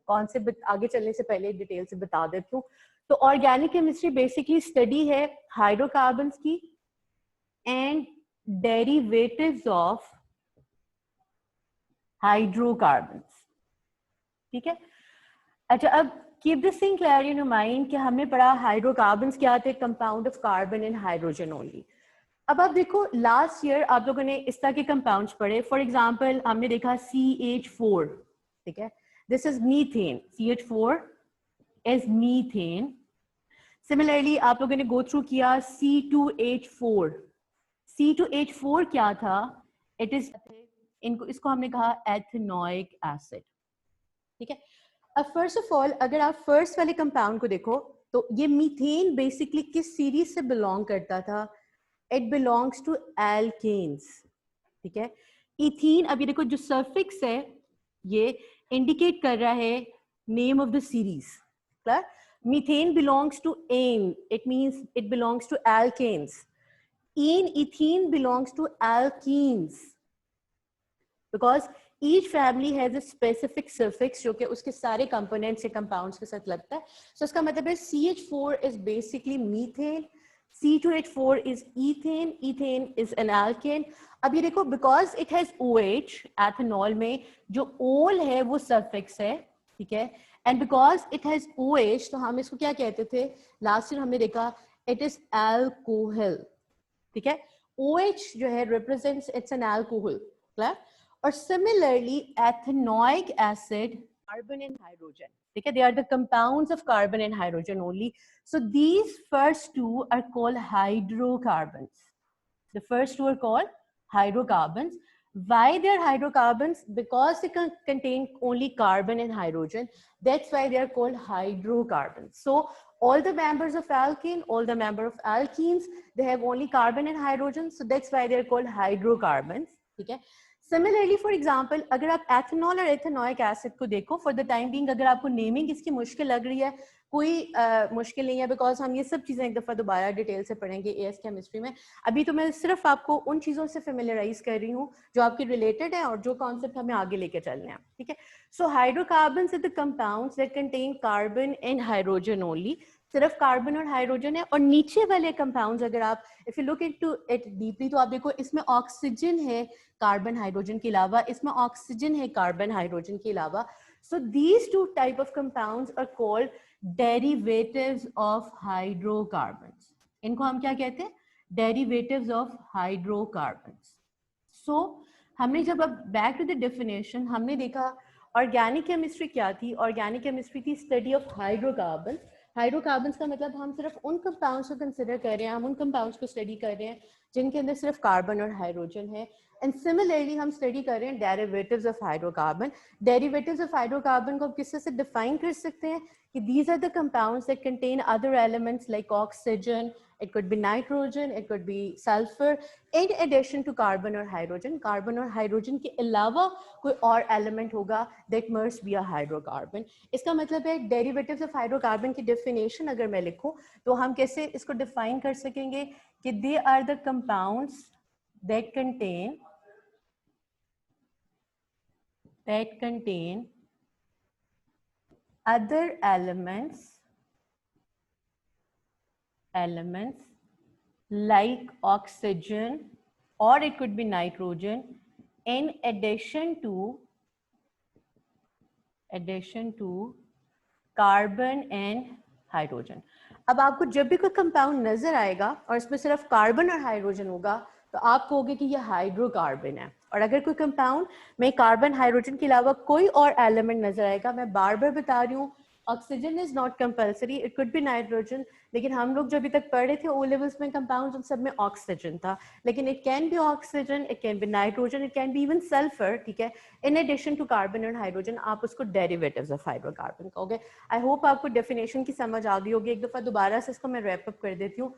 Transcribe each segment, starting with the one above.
Concept आगे चलने से पहले डिटेल से बता देती हूँ। तो ऑर्गेनिक केमिस्ट्री बेसिकली स्टडी है हाइड्रोकार्बन्स की एंड डेरिवेटिव्स ऑफ हाइड्रोकार्बन्स, ठीक है। अच्छा, अब keep this thing clear in your mind कि हमने पढ़ा हाइड्रोकार्बन्स क्या थे, compound of carbon and hydrogen only. अब आप देखो लास्ट ईयर आप लोगों ने इस तरह के कंपाउंड्स पढ़े, फॉर एग्जांपल हमने देखा CH4, ठीक है, this is methane, CH4 is methane. Similarly आप लोगों ने गो थ्रू किया C2H4, C2H4 क्या था, इट इज इसको हमने कहा एथेनोइक एसिड, ठीक है। अब फर्स्ट ऑफ ऑल अगर आप फर्स्ट वाले कंपाउंड को देखो तो ये मीथेन बेसिकली किस सीरीज से बिलोंग करता था, इट बिलोंग्स टू एल्केन्स, ठीक है। इथीन, अभी देखो जो सफिक्स है ये इंडिकेट कर रहा है name of the series, clear. Methane belongs to n, it means it belongs to alkanes. And ethene belongs to alkenes because each family has a specific suffix जो कि उसके सारे components से compounds के साथ लगता है। So इसका मतलब है CH4 is basically methane, C2H4 is ethane, ethane is an alkane। अब ये देखो because it has OH, ethanol में जो ol है वो suffix है, ठीक है, and because it has OH तो हम इसको क्या कहते थे, last year हमने देखा it is alcohol, ठीक है। OH जो है represents it's an alcohol, clear। और similarly ethanoic acid, carbon and hydrogen, ठीक है, they are the compounds of carbon and hydrogen only, so these first two are called hydrocarbons, the first two are called hydrocarbons। Why they are hydrocarbons? Because they contain only carbon and hydrogen, that's why they are called hydrocarbons। So all the members of alkene, all the members of alkenes, they have only carbon and hydrogen, so that's why they are called hydrocarbons, ठीक है। Similarly for example अगर आप ethanol और ethanoic acid को देखो, for the time being अगर आपको naming इसकी मुश्किल लग रही है, कोई मुश्किल नहीं है, बिकॉज हम ये सब चीजें एक दफा दोबारा डिटेल से पढ़ेंगे एएस केमिस्ट्री में। अभी तो मैं सिर्फ आपको उन चीजों से फेमिलियराइज कर रही हूँ जो आपकी रिलेटेड है और जो कॉन्सेप्ट हमें आगे लेके चलने हैं, ठीक है। So hydrocarbons are the compounds that contain carbon and hydrogen only, सिर्फ कार्बन और हाइड्रोजन है। और नीचे वाले कंपाउंड्स अगर आप if you look into it deeply तो आप देखो इसमें ऑक्सीजन है कार्बन हाइड्रोजन के अलावा, इसमें ऑक्सीजन है कार्बन हाइड्रोजन के अलावा। So these two type of compounds are called derivatives of hydrocarbons. इनको हम क्या कहते हैं, डेरिवेटिव्स ऑफ हाइड्रोकार्बन्स। सो हमने जब अब बैक टू द डेफिनेशन हमने देखा ऑर्गेनिक केमिस्ट्री क्या थी, ऑर्गेनिक केमिस्ट्री थी स्टडी ऑफ हाइड्रोकार्बन। हाइड्रोकार्बन्स का मतलब हम सिर्फ उन कंपाउंड्स को कंसिडर कर रहे हैं, हम उन कंपाउंड्स को स्टडी कर रहे हैं जिनके अंदर सिर्फ कार्बन और हाइड्रोजन है। एंड सिमिलरली हम स्टडी कर रहे हैं derivatives of hydrocarbon. Derivatives of hydrocarbon को किससे से डिफाइन कर सकते हैं कि these are the compounds that contain other elements like oxygen, it could be nitrogen, it could be sulfur, in addition to carbon or hydrogen। carbon और hydrogen के अलावा कोई और element होगा that must be a hydrocarbon। इसका मतलब है derivatives of hydrocarbon की definition अगर मैं लिखूं तो हम कैसे इसको define कर सकेंगे कि they are the compounds that contain other elements like oxygen or it could be nitrogen in addition to carbon and hydrogen। अब आपको जब भी कोई कंपाउंड नजर आएगा और इसमें सिर्फ कार्बन और हाइड्रोजन होगा तो आप कहोगे कि ये हाइड्रोकार्बन है। और अगर कोई कंपाउंड में कार्बन हाइड्रोजन के अलावा कोई और एलिमेंट नजर आएगा, मैं बार बार बता रही हूँ oxygen is not compulsory, it could be nitrogen, लेकिन हम लोग जो अभी तक पढ़े थे ओ लेवल्स में कंपाउंड्स उन सब में ऑक्सीजन था, लेकिन it can be oxygen, it can be nitrogen, it can be even sulphur, ठीक है, इन एडिशन टू कार्बन और हाइड्रोजन। आप उसको डेरिवेटिव्स ऑफ हाइड्रोकार्बन कहोगे। आई होप आपको डेफिनेशन की समझ आ गई होगी। एक दफा दोबारा से इसको मैं रैप अप कर देती हूँ।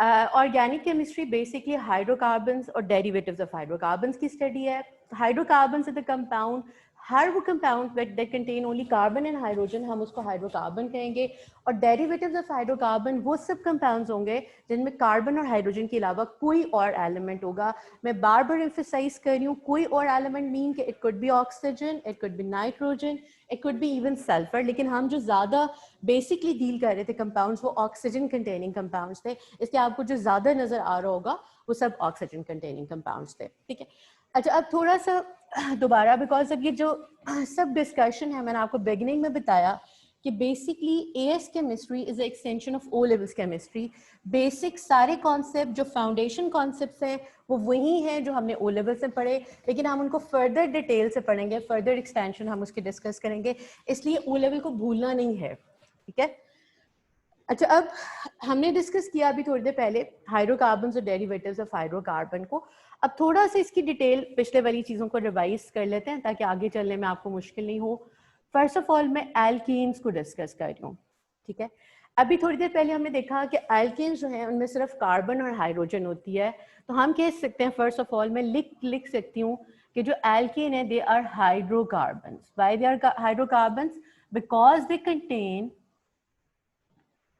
ऑर्गेनिक केमिस्ट्री बेसिकली हाइड्रोकार्बन्स और डेरिवेटिव्स ऑफ हाइड्रोकार्बन्स की स्टडी है। हाइड्रोकार्बन्स आर द कंपाउंड हर वो compound that contain only carbon and hydrogen हम उसको हाइड्रोकार्बन कहेंगे, और डेरिवेटिव्स ऑफ हाइड्रोकार्बन वो सब कंपाउंड्स होंगे जिनमें कार्बन और हाइड्रोजन के अलावा कोई और एलिमेंट होगा। मैं बार बार एम्फसाइज कर रही हूँ, कोई और एलिमेंट मीन कि it could be oxygen, it could be nitrogen, it could be even sulphur, लेकिन हम जो ज़्यादा बेसिकली डील कर रहे थे कंपाउंड्स वो ऑक्सीजन कंटेनिंग कंपाउंड्स थे, इसलिए आपको जो ज़्यादा नज़र आ रहा होगा वो सब ऑक्सीजन कंटेनिंग कंपाउंड्स थे। ठीक है, अच्छा अब थोड़ा सा दोबारा, बिकॉज अब ये जो सब डिस्कशन है मैंने आपको बिगिनिंग में बताया कि basically AS chemistry is extension of O levels chemistry. Basic सारे कॉन्सेप्ट जो फाउंडेशन कॉन्सेप्ट्स हैं वो वही हैं जो हमने ओ लेवल से पढ़े, लेकिन हम उनको फर्दर डिटेल से पढ़ेंगे, फर्दर एक्सटेंशन हम उसकी डिस्कस करेंगे, इसलिए ओ लेवल को भूलना नहीं है। ठीक है, अच्छा अब हमने डिस्कस किया अभी थोड़ी देर पहले हाइड्रोकार्बन और डेरिवेटिव्स ऑफ हाइड्रोकार्बन को। अब थोड़ा सा इसकी डिटेल पिछले वाली चीज़ों को रिवाइज कर लेते हैं ताकि आगे चलने में आपको मुश्किल नहीं हो। फर्स्ट ऑफ ऑल मैं एल्कीन्स को डिस्कस कर रही हूँ। ठीक है, अभी थोड़ी देर पहले हमने देखा कि एल्कीन्स जो हैं उनमें सिर्फ कार्बन और हाइड्रोजन होती है, तो हम कह सकते हैं फर्स्ट ऑफ ऑल मैं लिख सकती हूँ कि जो एल्कीन है they are hydrocarbons. Why they are hydrocarbons? Because they contain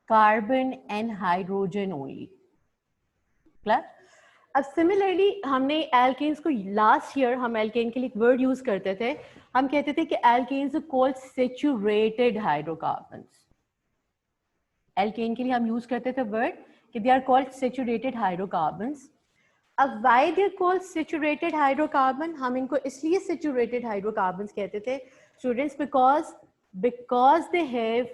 carbon and hydrogen only. Clear? अब सिमिलरली हमने एल्केन्स को लास्ट ईयर हम एल्केन के लिए एक वर्ड यूज करते थे, हम कहते थे कि alkanes are called saturated hydrocarbons. Alkane के लिए हम यूज करते थे वर्ड कि they are called saturated hydrocarbons. अब why they are called saturated hydrocarbon? हम इनको इसलिए सैचुरेटेड हाइड्रोकार्बन्स कहते थे students because they have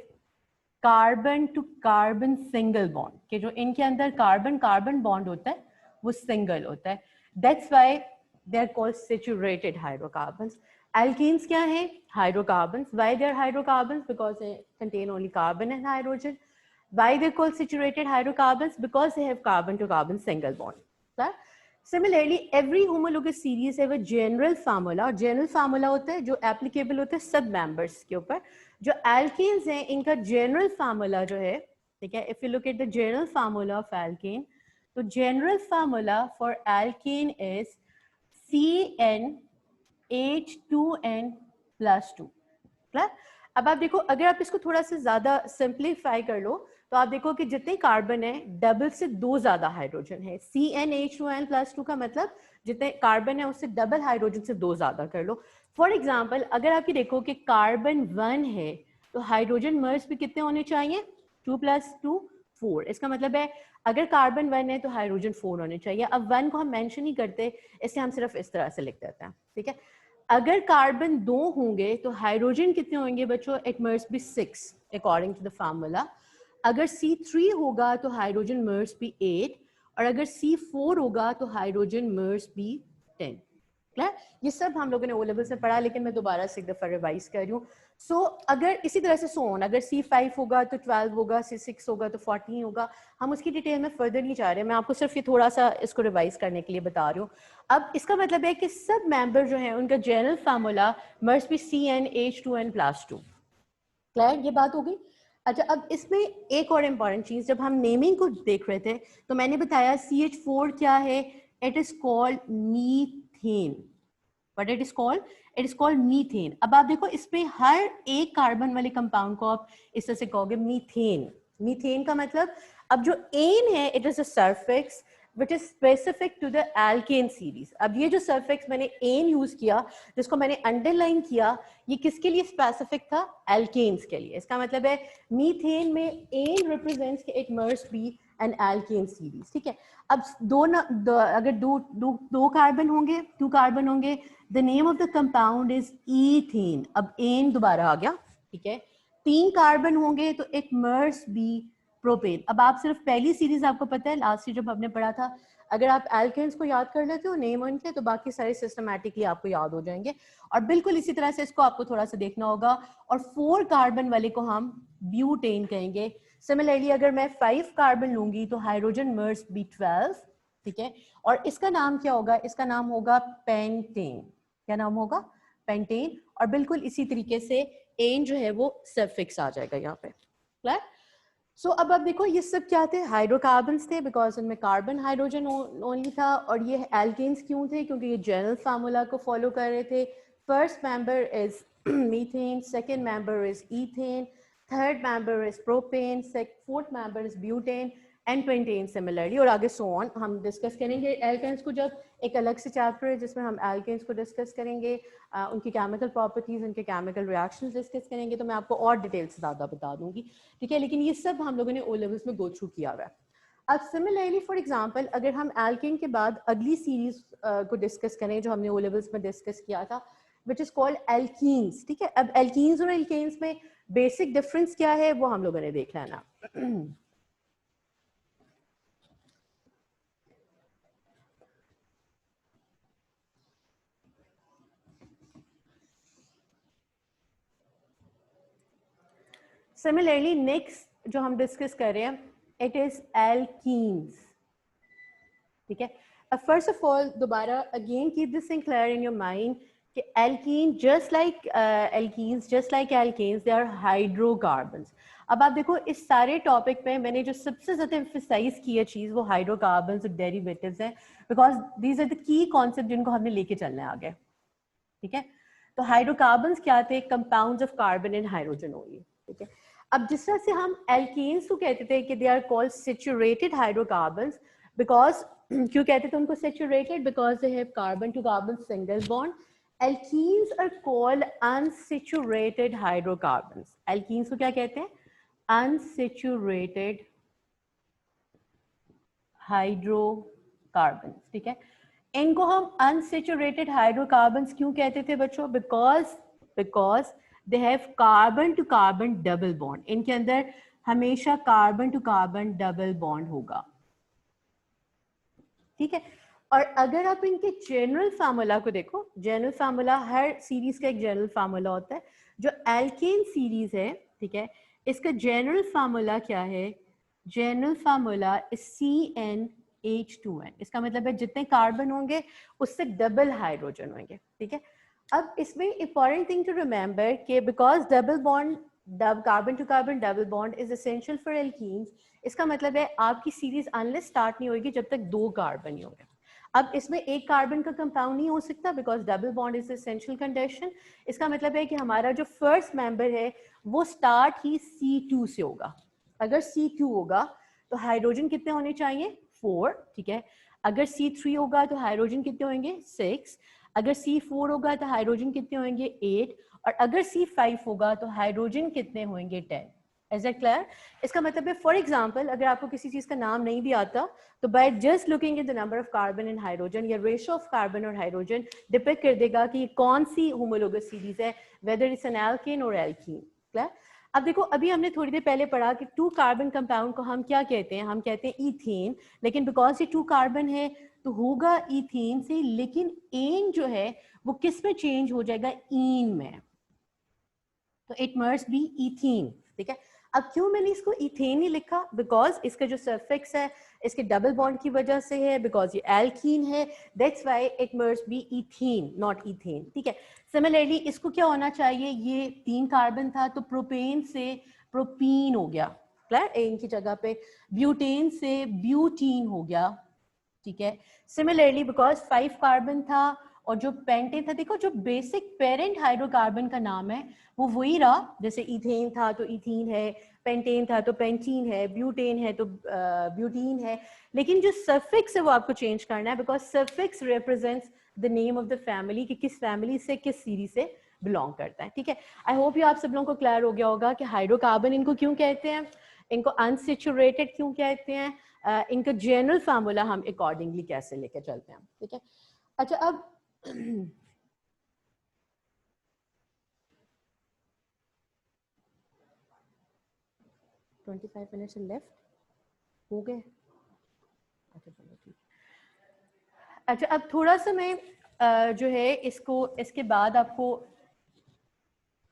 carbon to carbon single bond, कि जो इनके अंदर कार्बन कार्बन बॉन्ड होता है वो सिंगल होता है। That's why they are called saturated hydrocarbons. Alkenes क्या है? Hydrocarbons. Why they are hydrocarbons? Because they contain only carbon and hydrogen. Why they are called saturated hydrocarbons? Because they have carbon to carbon single bond. Similarly every homologous series है वो general formula, और general formula होता है जो applicable होता है सब members के ऊपर। जो एल्केन्स हैं इनका जनरल फार्मूला जो है, ठीक है, if you look at the general formula of alkane, तो general formula for alkane is CnH2n+2। अब आप देखो, अगर आप इसको थोड़ा सा ज्यादा सिंप्लीफाई कर लो तो आप देखो कि जितने कार्बन है डबल से दो ज्यादा हाइड्रोजन है। CnH2n+2 का मतलब जितने कार्बन है उससे डबल हाइड्रोजन से दो ज्यादा कर लो। फॉर एग्जाम्पल अगर आप ये देखो कि कार्बन 1 है तो हाइड्रोजन मर्स भी कितने होने चाहिए? 2 + 2 4। इसका मतलब है अगर कार्बन 1 है तो हाइड्रोजन 4 होने चाहिए। अब 1 को हम मेंशन ही करते, इससे हम सिर्फ इस तरह से लिख देते हैं। ठीक है, अगर कार्बन 2 होंगे तो हाइड्रोजन कितने होंगे बच्चों? It must be 6 according to the formula. अगर C3 होगा तो हाइड्रोजन मस्ट बी 8, और अगर C4 होगा तो हाइड्रोजन मस्ट बी 10। क्लियर? ये सब हम लोगों ने ओ लेवल से पढ़ा, लेकिन मैं दोबारा से एक दफा रिवाइज कर रही हूँ। सो अगर इसी तरह से सोन, अगर C5 होगा तो 12 होगा, C6 होगा तो 14 होगा। हम उसकी डिटेल में फर्दर नहीं जा रहे, मैं आपको सिर्फ ये थोड़ा सा इसको रिवाइज करने के लिए बता रही हूँ। अब इसका मतलब है कि सब मेंबर जो हैं उनका general formula must be CnH2n+2। Clear? ये बात हो गई। अच्छा अब इसमें एक और इम्पॉर्टेंट चीज, जब हम नेमिंग को देख रहे थे तो मैंने बताया CH4 क्या है? It is called methane. What it is called? It is called methane. अब आप देखो इसमें हर एक कार्बन वाले कंपाउंड को आप इस तरह से कहोगे मीथेन। मीथेन का मतलब, अब जो एन है it is a suffix which is specific to the alkane series। अब ये जो सफिक्स मैंने एन यूज किया, जिसको मैंने अंडरलाइन किया, ये किसके लिए स्पेसिफिक था? एल्केन्स के लिए। इसका मतलब है मीथेन में एन रिप्रेजेंट्स कि it must be an alkane series. ठीक है, अब अगर दो कार्बन होंगे, 2 कार्बन होंगे, the name of the compound is ethane. अब एन दोबारा आ गया। ठीक है, 3 कार्बन होंगे तो इट मस्ट बी प्रोपेन। अब आप सिर्फ पहली सीरीज आपको पता है, लास्ट ईयर जब हमने पढ़ा था, अगर आप एल्केन्स को याद कर लेते हो नेम उनके, तो बाकी सारे सिस्टमैटिकली आपको याद हो जाएंगे। और बिल्कुल इसी तरह से इसको आपको थोड़ा सा देखना होगा। और 4 कार्बन वाले को हम ब्यूटेन कहेंगे। सिमिलरली अगर मैं 5 कार्बन लूंगी तो हाइड्रोजन मस्ट बी 12। ठीक है, और इसका नाम क्या होगा? इसका नाम होगा पेंटेन। क्या नाम होगा? पेंटेन। और बिल्कुल इसी तरीके से एन जो है वो सफिक्स आ जाएगा यहाँ पे। क्लियर? सो अब आप देखो ये सब क्या थे? हाइड्रोकार्बन्स थे, बिकॉज उनमें कार्बन हाइड्रोजन ओनली था। और ये एल्केन्स क्यों थे? क्योंकि ये जनरल फार्मूला को फॉलो कर रहे थे, first member is methane, second member is ethane, third member is propane, fourth member is butane and pentane similarly, और आगे so on हम डिस्कस करेंगे। एल्केन्स को जब एक अलग से चैप्टर है जिसमें हम एल्केन्स को डिस्कस करेंगे, उनकी केमिकल प्रॉपर्टीज, उनके केमिकल रिएक्शंस डिस्कस करेंगे, तो मैं आपको और डिटेल से ज़्यादा बता दूंगी, ठीक है। लेकिन ये सब हम लोगों ने ओ लेवल्स में गो थ्रू किया हुआ है। अब सिमिलरली फॉर एग्जांपल अगर हम एल्केन के बाद अगली सीरीज को डिस्कस करें जो हमने ओ लेवल्स में डिस्कस किया था, विच इज कॉल्ड एल्कीन्स, ठीक है। अब एल्कीन्स और एल्केन्स में बेसिक डिफरेंस क्या है वो हम लोगों ने देखना है ना। सिमिलरली नेक्स्ट जो हम डिस्कस कर रहे हैं इट इज एल्कीन्स, ठीक है। अब फर्स्ट ऑफ ऑल दोबारा again keep this thing clear in your mind कि alkene just like alkenes, just like alkanes, they are hydrocarbons. अब आप देखो इस सारे टॉपिक पे मैंने जो सबसे ज्यादा एम्फसाइज किया चीज वो हाइड्रोकार्बन्स और डेरिवेटिव्स हैं, because these are the key concept जिनको हमने लेके चलना है आगे, ठीक है। तो हाइड्रोकार्बन्स क्या थे? Compounds of carbon and hydrogen only, ठीक है। अब जिस तरह से हम एल्केन्स को कहते थे कि they are called saturated hydrocarbons, because क्यों कहते थे उनको saturated? Because they have carbon to carbon single bond. Alkenes are called unsaturated hydrocarbons. Alkenes को क्या कहते हैं? अनसैचुरेटेड हाइड्रोकार्बन्स, ठीक है। इनको हम अनसैचुरेटेड हाइड्रोकार्बन्स क्यों कहते थे बच्चों? Because they have carbon to carbon double bond. इनके अंदर हमेशा carbon to carbon double bond होगा, ठीक है। और अगर आप इनके जनरल फार्मूला को देखो, जनरल फार्मूला हर सीरीज का एक जनरल फार्मूला होता है। जो एल्केन सीरीज है, ठीक है, इसका जनरल फार्मूला क्या है? General formula is CnH2n। इसका मतलब है जितने कार्बन होंगे उससे डबल हाइड्रोजन होंगे, ठीक है। अब इसमें इंपॉर्टेंट थिंग टू रिमेंबर कि because double bond, carbon to carbon double bond is essential for alkenes, इसका मतलब है आपकी सीरीज अनलेस स्टार्ट नहीं होगी जब तक 2 कार्बन ही होंगे। अब इसमें एक कार्बन का कंपाउंड नहीं हो सकता because double bond is essential condition. इसका मतलब है कि हमारा जो फर्स्ट मेंबर है वो स्टार्ट ही C2 से होगा। अगर C2 होगा तो हाइड्रोजन कितने होने चाहिए? 4, ठीक है। अगर C3 होगा तो हाइड्रोजन कितने होंगे? 6। अगर C4 होगा तो हाइड्रोजन कितने होंगे? 8। और अगर C5 होगा तो हाइड्रोजन कितने होंगे? 10। Is that clear? इसका मतलब है फॉर एग्जाम्पल अगर आपको किसी चीज का नाम नहीं भी आता तो by just looking at the number of carbon and hydrogen या रेशियो ऑफ कार्बन और हाइड्रोजन डिपेक्ट कर देगा कि कौन सी होमोलोगस सीरीज है, वेदर इट्स एन एल्केन और एल्कीन। क्लियर? अब देखो अभी हमने थोड़ी देर पहले पढ़ा कि 2 कार्बन कंपाउंड को हम क्या कहते हैं? हम कहते हैं ईथेन। लेकिन बिकॉज ये 2 कार्बन है तो होगा ईथेन से, लेकिन एन जो है वो किस में चेंज हो जाएगा? ईन में। तो इट मस्ट बी ईथेन, ठीक है। अब क्यों मैंने इसको इथेन ही लिखा? बिकॉज इसका जो सफिक्स है इसके डबल बॉन्ड की वजह से है, बिकॉज ये एल्कीन है, that's why it must B ethane not ethane, ठीक है। सिमिलरली इसको क्या होना चाहिए? ये 3 कार्बन था तो प्रोपेन से प्रोपीन हो गया, क्लियर? एन की जगह पे ब्यूटेन से ब्यूटीन हो गया, ठीक है। सिमिलरली बिकॉज 5 कार्बन था और जो पेंटेन था, देखो जो बेसिक पेरेंट हाइड्रोकार्बन का नाम है वो वही रहा। जैसे इथेन था तो इथीन है, पेंटेन था तो पेंटीन है, ब्यूटेन है तो ब्यूटीन है, लेकिन जो सफिक्स है वो आपको चेंज करना है because suffix represents the name of the family कि किस फैमिली से, किस सीरीज से बिलोंग करता है, ठीक है। आई होप ये आप सब लोगों को क्लियर हो गया होगा कि हाइड्रोकार्बन इनको क्यों कहते हैं, इनको अनसैचुरेटेड क्यों कहते हैं, इनका जनरल फार्मूला हम अकॉर्डिंगली कैसे लेके चलते हैं, ठीक है। अच्छा अब 25 मिनट्स लेफ्ट हो गए। अच्छा चलो ठीक। अच्छा अब थोड़ा सा मैं जो है इसको इसके बाद आपको,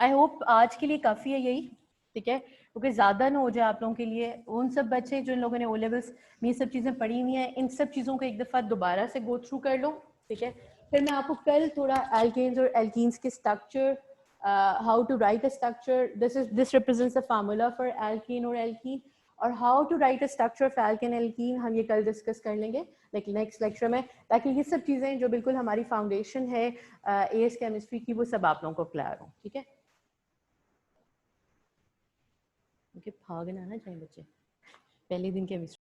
आई होप आज के लिए काफ़ी है यही, ठीक है, क्योंकि ज़्यादा ना हो जाए आप लोगों के लिए। उन सब बच्चे जो इन लोगों ने ओ लेवल्स में ये सब चीज़ें पढ़ी हुई हैं, इन सब चीज़ों को एक दफ़ा दोबारा से गो थ्रू कर लो, ठीक है। फिर मैं आपको कल थोड़ा एल्केन्स और एल्कीन्स के structure, how to write a structure, this represents the formula for alkene और एल्कीन, और how to write a structure of alkane alkene हम ये कल डिस्कस कर लेंगे नेक्स्ट लेक्चर में, ताकि ये सब चीज़ें जो बिल्कुल हमारी फाउंडेशन है एएस केमिस्ट्री की वो सब आप लोगों को क्लियर हो, ठीक है। भागना ना चाहिए बच्चे, पहले दिन केमिस्ट्री